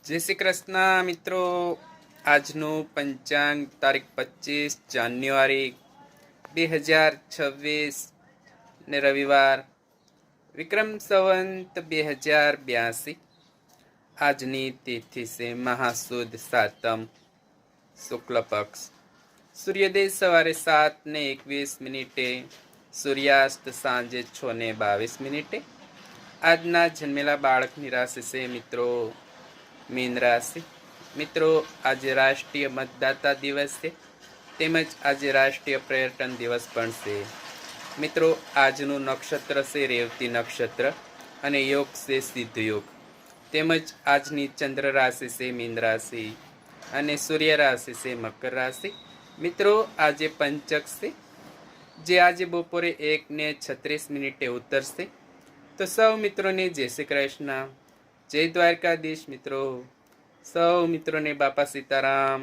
જય શ્રી કૃષ્ણ મિત્રો. આજનું પંચાંગ તારીખ 25 જાન્યુઆરી 2026 ને રવિવાર, વિક્રમ સંવંત 2082. આજની તિથિ છે મહાસુદ સાતમ, શુક્લ પક્ષ. સૂર્યોદય સવારે 7:21, સૂર્યાસ્ત સાંજે 6:22. આજના જન્મેલા બાળકની રાશિ છે મિત્રો મીન રાશિ. મિત્રો, આજે રાષ્ટ્રીય મતદાતા દિવસ છે, તેમજ આજે રાષ્ટ્રીય પર્યટન દિવસ પણ છે. મિત્રો, આજનું નક્ષત્ર છે રેવતી નક્ષત્ર અને યોગ છે સિદ્ધ યોગ. તેમજ આજની ચંદ્ર રાશિ છે મીન રાશિ અને સૂર્ય રાશિ છે મકર રાશિ. મિત્રો, આજે પંચક છે, જે આજે બપોરે 1:36 ઉતરશે. તો સૌ મિત્રોને જય શ્રી કૃષ્ણ, જય દ્વારકાધીશ. મિત્રો, સૌ મિત્રોને બાપા સીતારામ.